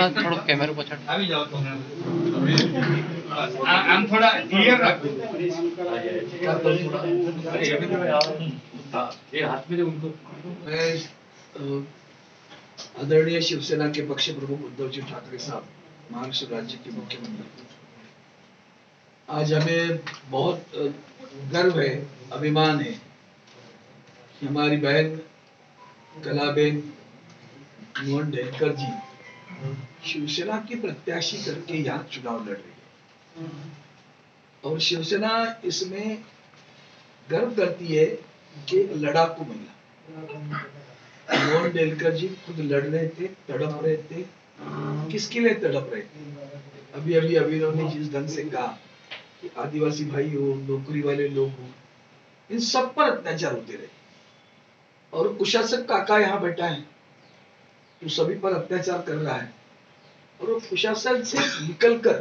ના થોડો કેમેરો પાછળ આવી જાવ તો આમ થોડા ક્લિયર રાખો ये हाथ में उनको आदरणीय शिवसेना के पक्ष प्रमुख उद्धव जी ठाकरे साहब, महाराष्ट्र राज्य के मुख्यमंत्री, आज हमें बहुत गर्व है, अभिमान है कि हमारी बहन कलाबेन मोहन डेलकर जी शिवसेना की प्रत्याशी करके यहाँ चुनाव लड़ रही है और शिवसेना इसमें गर्व करती है कि लड़ाकू महिला मोहन डेलकर जी खुद लड़ रहे थे, तड़प रहे थे। किसके लिए तड़प रहे थे? अभी अभी अभिनव ने जिस ढंग से कहा कि आदिवासी भाई हो, नौकरी वाले लोग हो, इन सब पर अत्याचार होते रहे और कुशासक काका यहाँ बैठा है तो सभी पर अत्याचार कर रहा है और वो कुशासन से निकलकर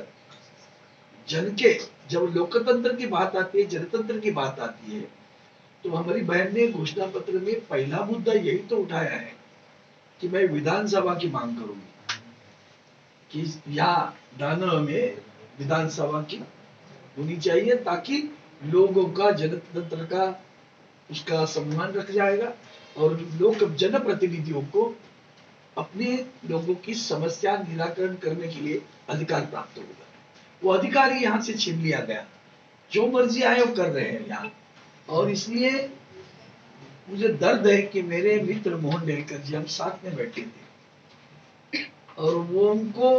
जन के, जब लोकतंत्र की बात आती है, जनतंत्र की बात आती है, तो हमारी बहन ने घोषणा पत्र में पहला मुद्दा यही तो उठाया है कि मैं विधानसभा की मांग करूंगी कि यहाँ दानव में विधानसभा की होनी चाहिए ताकि लोगों का, जनतंत्र का उसका सम्मान रख जाएगा और लोग जनप्रतिनिधियों को अपने लोगों की समस्या निराकरण करने के लिए अधिकार प्राप्त होगा। वो अधिकार ही यहाँ से छीन लिया गया, जो मर्जी आए वो कर रहे हैं यहाँ। और इसलिए मुझे दर्द है कि मेरे मित्र मोहन डेलकर जी, हम साथ में बैठे थे और वो उनको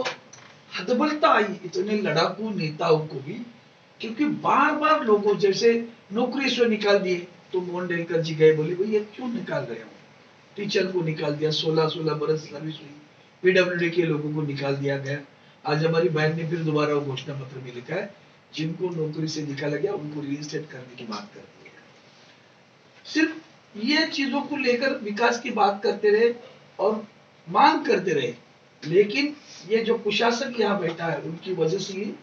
हतबलता आई इतने लड़ाकू नेताओं को भी, क्योंकि बार बार लोगों जैसे नौकरी से निकाल दिए तो मोहन डेलकर जी गए, बोले भैया क्यों निकाल रहे हो? टीचर को निकाल दिया, 16-16 बरस सर्विस हुई, पीडब्ल्यूडी के लोगों को निकाल दिया गया। आज हमारी बहन ने फिर दोबारा वो घोषणा पत्र में लिखा है जिनको नौकरी से निकाला गया उनको रिइंस्टेट करने की बात कर दी है। सिर्फ ये चीजों को लेकर विकास की बात करते रहे और मांग करते रहे, लेकिन ये जो कुशासक यहाँ बैठा है उनकी वजह से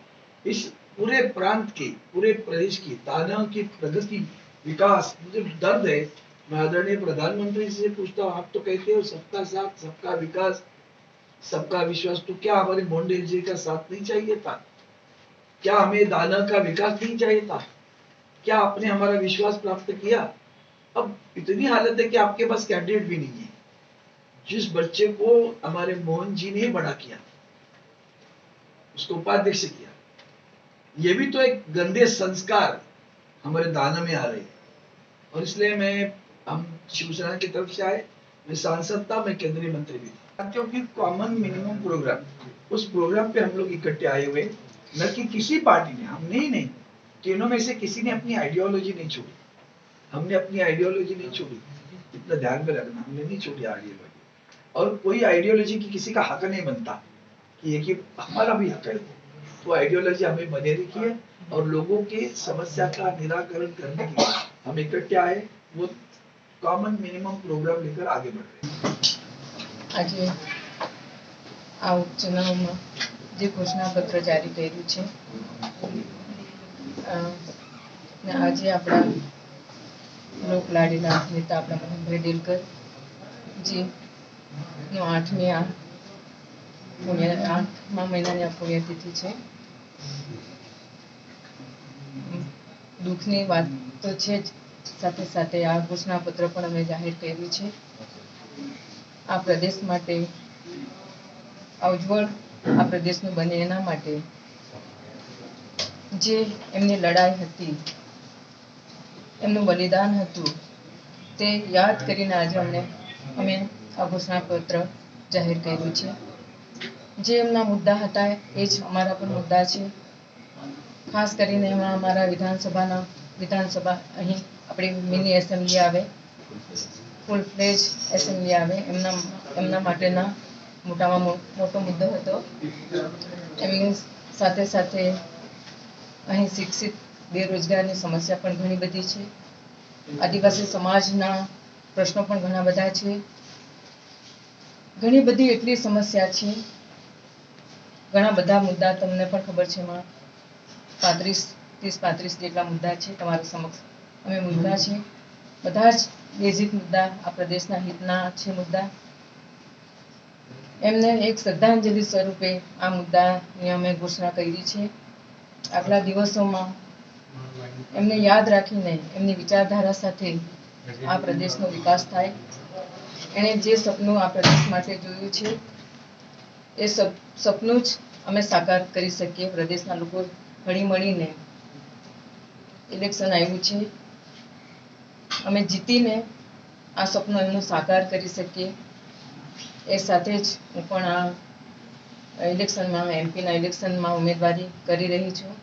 इस पूरे प्रांत की, पूरे प्रदेश की, दानव की प्रगति, विकास, मुझे दर्द है। मैं आदरणीय प्रधानमंत्री से पूछता हूँ, आप तो कहते हो सबका साथ, सबका विकास, सबका विश्वास, तो क्या हमारे मोहन डेलकर जी का साथ नहीं चाहिए था? क्या हमें दानव का विकास नहीं चाहिए था? क्या आपने हमारा विश्वास प्राप्त किया? अब इतनी हालत है कि आपके पास कैंडिडेट भी नहीं है। जिस बच्चे को हमारे मोहन जी ने बड़ा किया, उसको उपाध्यक्ष किया, ये भी तो एक गंदे संस्कार हमारे दानव में आ रहे हैं। और इसलिए हम शिवसेना की तरफ से आए, मैं सांसद था, मैं केंद्रीय मंत्री भी था, क्योंकि कॉमन मिनिमम प्रोग्राम, उस प्रोग्राम पे हम लोग इकट्ठे आए हुए, न कि किसी पार्टी ने, हमने ही नहीं, तीनों में से किसी ने अपनी आइडियोलॉजी नहीं छोड़ी। हमने अपनी आइडियोलॉजी नहीं छोड़ी, इतना ध्यान में रखना, हमने नहीं छोड़ी आइडियोलॉजी। और कोई आइडियोलॉजी की किसी का हक नहीं बनता कि ये कि हमारा भी हक है, तो आइडियोलॉजी हमें बने रखी है और लोगों की समस्या का निराकरण करने के लिए हम इकट्ठे आए, वो कॉमन मिनिमम प्रोग्राम लेकर आगे बढ़ रहे हैं। આજે આ ઉપચુનાવમાં જે ઘોષણાપત્ર જારી કર્યું છે, આજે આપણા લોકલાડીલા નેતા આપણા મોહનભાઈ ડેલકર જીનો 8મા મહિનાની આ પુણ્યતિથિ છે। દુઃખની વાત તો છે જ, સાથે સાથે આ ઘોષણાપત્ર પણ અમે જાહેર કર્યું છે। આ પ્રદેશ માટે, આ ઉજ્જવળ આ પ્રદેશનું બને એના માટે જે એમની લડાઈ હતી, એમનું બલિદાન હતું, તે યાદ કરીને આજે અમે આ ઘોષણાપત્ર જાહેર કર્યું છે। જે એમના મુદ્દા હતા એ જ અમારા પણ મુદ્દા છે। ખાસ કરીને એમાં અમારા વિધાનસભા અહીં આપણી મિની એસેમ્બલી આવે, ફૂલ ફ્લેજ એસેમ્બલી આવે, એમના માટેના મોટામાં મોટો મુદ્દો હતો। એમની સાથે સાથે અહીં શિક્ષિત બેરોજગારની સમસ્યા પણ ઘણી બધી છે, આદિવાસી સમાજના પ્રશ્નો પણ ઘણા બધા છે, ઘણી બધી એટલી સમસ્યા છે, ઘણા બધા મુદ્દા તમને પણ ખબર છે। એમાં 30-35 જેટલા મુદ્દા છે તમારા સમક્ષ અમે મૂક્યા છે। બધા જ બેઝિક મુદ્દા આ પ્રદેશના હિતના છે મુદ્દા। એમને એક શ્રદ્ધાંજલિ સ્વરૂપે આ મુદ્દાની અમે ઘોષણા કરી છે. આગલા દિવસોમાં એમને યાદ રાખીને એમની વિચારધારા સાથે આ પ્રદેશનો વિકાસ થાય. એણે જે સપનું આ પ્રદેશ માટે જોયું છે એ સપનું જ અમે સાકાર કરી શકીએ. પ્રદેશના લોકો હળી મળીને ઇલેક્શન આવ્યું છે, અમે જીતીને આ સપનું એમનું સાકાર કરી શકીએ. એ સાથે જ હું પણ આ ઇલેક્શનમાં એમપીના ઇલેક્શનમાં ઉમેદવારી કરી રહી છું.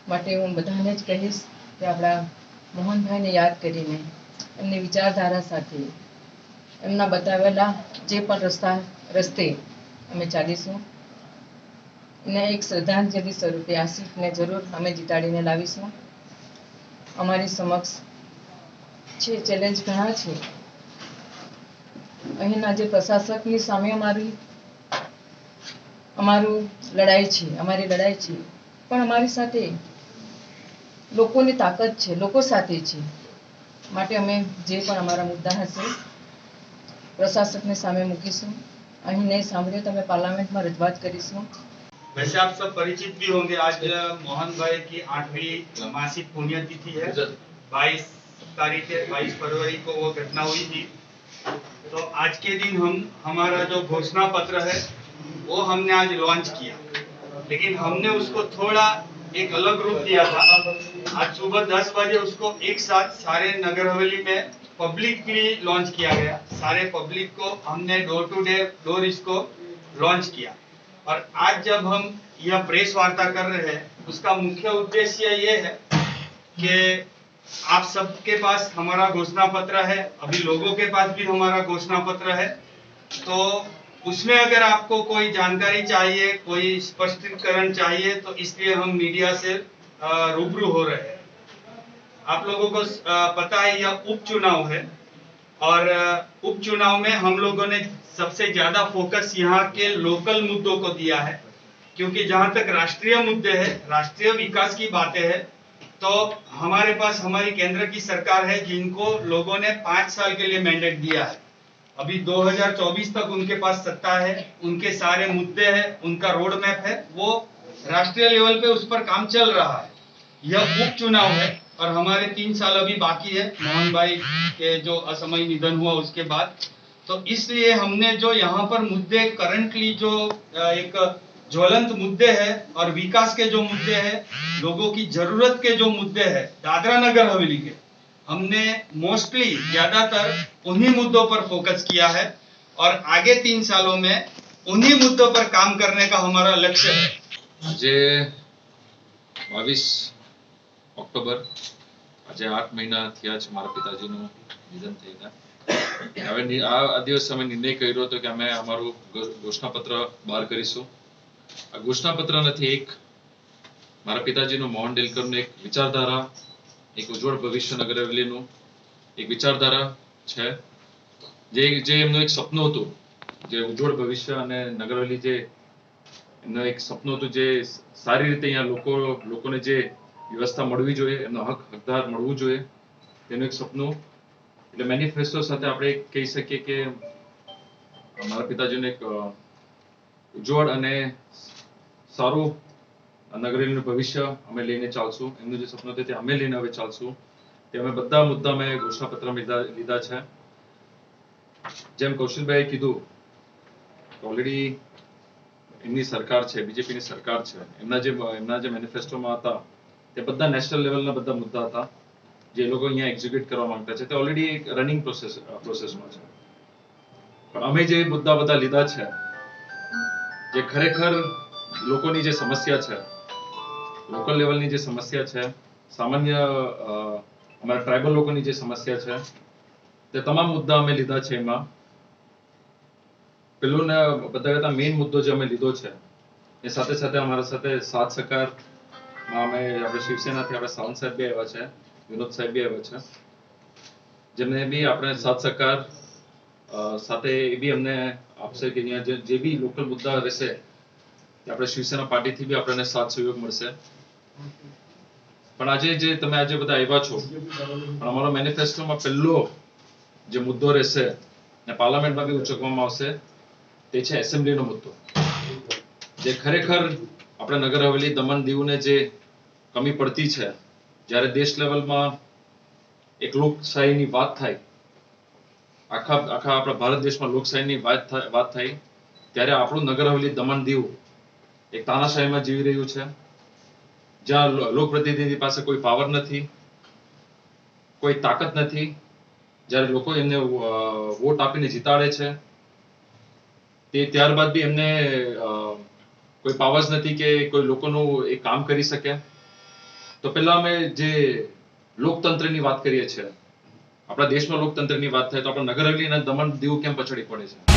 માટે હું બધાને જ કહીશ કે આપણા મોહનભાઈને યાદ કરીને એમની વિચારધારા સાથે એમના બતાવેલા જે પણ રસ્તે અમે ચાલીશું ને એક શ્રદ્ધાંજલિ સ્વરૂપે આ સીટને જરૂર અમે જીતાડીને લાવીશું. અમારી સમક્ષ છે ચેલેન્જ ઘણા છે. અહીંના જે પ્રશાસકની સામે અમારી લડાઈ છે, પણ અમારી સાથે લોકોની તાકાત છે, લોકો સાથે છે. માટે અમે જે પણ અમારા મુદ્દા હશે પ્રશાસકને સામે મૂકીશું. અહીં નહીં સાંભળ્યું તો અમે પાર્લામેન્ટમાં रजूआत કરીશું. वैसे आप सब परिचित भी होंगे, आज मोहन भाई की 8वीं मासिक पुण्यतिथि है। 22 फरवरी को वो घटना हुई थी। तो आज के दिन हमारा जो घोषणा पत्र है वो हमने आज लॉन्च किया, लेकिन हमने उसको थोड़ा एक अलग रूप दिया था। आज सुबह 10 बजे उसको एक साथ सारे नगर हवेली में पब्लिकली लॉन्च किया गया। सारे पब्लिक को हमने डोर टू डोर इसको लॉन्च किया। और आज जब हम यह प्रेस वार्ता कर रहे हैं, उसका मुख्य उद्देश्य ये है कि आप सबके पास हमारा घोषणा पत्र है, अभी लोगों के पास भी हमारा घोषणा पत्र है। तो उसमें अगर आपको कोई जानकारी चाहिए, कोई स्पष्टीकरण चाहिए, तो इसलिए हम मीडिया से रूबरू हो रहे हैं। आप लोगों को पता है यह उपचुनाव है और उपचुनाव में हम लोगों ने सबसे ज्यादा फोकस यहाँ के लोकल मुद्दों को दिया है, क्योंकि जहां तक राष्ट्रीय मुद्दे हैं, राष्ट्रीय विकास की बातें हैं, तो हमारे पास हमारी केंद्र की सरकार है जिनको लोगों ने 5 साल के लिए मैंडेट दिया है। अभी 2024 तक उनके पास सत्ता है, उनके सारे मुद्दे हैं, उनका रोड मैप है, वो राष्ट्रीय लेवल पे उस पर काम चल रहा है। यह उपचुनाव है और हमारे 3 साल अभी बाकी है मोहन भाई के जो असमय निधन हुआ उसके बाद। तो इसलिए हमने जो यहाँ पर मुद्दे करंटली जो एक ज्वलंत मुद्दे हैं और विकास के जो मुद्दे हैं, लोगों की जरूरत के जो मुद्दे हैं दादरा नगर हवेली के, हमने मोस्टली ज्यादातर उन्हीं मुद्दों पर फोकस किया है और आगे 3 सालों में उन्हीं मुद्दों पर काम करने का हमारा लक्ष्य है। આજે 22 ઓક્ટોબર આજે 8 મહિના થયા છે મારા પિતાજીનું નિધન થઈને. હવે આ દિવસે અમે નિર્ણય કર્યો હતો કે અમે અમારું ઘોષણાપત્ર બહાર કરીશું. આ ઘોષણાપત્ર નથી, એક મારા પિતાજીનું મોહન ડેલકરનું એક વિચારધારા, એક ઉજ્જવળ ભવિષ્ય નગર હવેલીનું એક વિચારધારા છે. જે એમનું એક સપનું હતું, જે ઉજ્જવળ ભવિષ્ય અને નગર હવેલી જે એમનું એક સપનું હતું, જે સારી રીતે અહીંયા લોકોને જે વ્યવસ્થા મળવી જોઈએ, એમનો હકદાર મળવું જોઈએ, તેનું એક સપનું. એટલે મેનિફેસ્ટો સાથે આપણે કહી શકીએ કે મારા પિતાજીનું એક ઉજ્જવળ અને સારું નગરેલીનું ભવિષ્ય અમે લઈને ચાલશું. એમનું જે સપનું હતું તે અમે લઈને હવે ચાલશું. તે અમે બધા મુદ્દા અમે ઘોષણાપત્રમાં લીધા છે. જેમ કૌશિકભાઈએ કીધું, ઓલરેડી એમની સરકાર છે, બીજેપીની સરકાર છે, એમના જે મેનિફેસ્ટોમાં હતા તે બધા નેશનલ લેવલના બધા મુદ્દા હતા જે લોકો અહીંયા એક્ઝિક્યુટ કરવા માંગતા છે. તે ઓલરેડી એક રનિંગ પ્રોસેસમાં છે. પણ અમે જે મુદ્દા બધા લીધા છે, જે ખરેખર લોકોની જે સમસ્યા છે, લોકલ લેવલની જે સમસ્યા છે, સામાન્ય અમારા ટ્રાઇબલ લોકોની જે સમસ્યા છે, તે તમામ મુદ્દા અમે લીધા છે. એમાં પેલું ને બધા કરતા મેઇન મુદ્દો જે અમે લીધો છે એ સાથે સાથે અમારા સાથે સાથ સહકારમાં અમે આપણે શિવસેનાથી આપણે સાવંત સાહેબ બી આવ્યા છે, વિનોદ સાહેબ બી આવ્યા છે, જેમને બી આપણે સાથ સહકાર સાથે એ બી અમને આપશે કે અહીંયા જે બી લોકલ મુદ્દા રહેશે આપણે શિવસેના પાર્ટીથી બી આપણને સાથ સહયોગ મળશે. પણ આજે જે તમે આજે બધા આવ્યા છો, પણ અમારો મેનિફેસ્ટોમાં પહેલો જે મુદ્દો રહેશે ને પાર્લામેન્ટમાં બી ઉચકવામાં આવશે તે છે એસેમ્બલીનો મુદ્દો. જે ખરેખર આપણા નગર હવેલી દમણ દીવને જે કમી પડતી છે, જ્યારે દેશ લેવલમાં એક લોકશાહીની વાત થાય, આખા આપણા ભારત દેશમાં લોકશાહીની વાત થાય, ત્યારે આપણું નગર હવેલી દમણ દીવ એક તાનાશાહીમાં જીવી રહ્યું છે, જ્યાં લોકપ્રતિનિધિ પાસે કોઈ પાવર નથી, કોઈ તાકાત નથી. જ્યારે લોકો એમને વોટ આપીને જીતાડે છે, તે ત્યારબાદ બી એમને કોઈ પાવર્સ નથી કે કોઈ લોકોનું એ કામ કરી શકે. તો પહેલા અમે જે લોકતંત્રની વાત કરીએ છીએ, આપણા દેશમાં લોકતંત્રની વાત થાય તો આપણા નગર હવેલી અને દમણ દીવ કેમ પછડી પડે છે?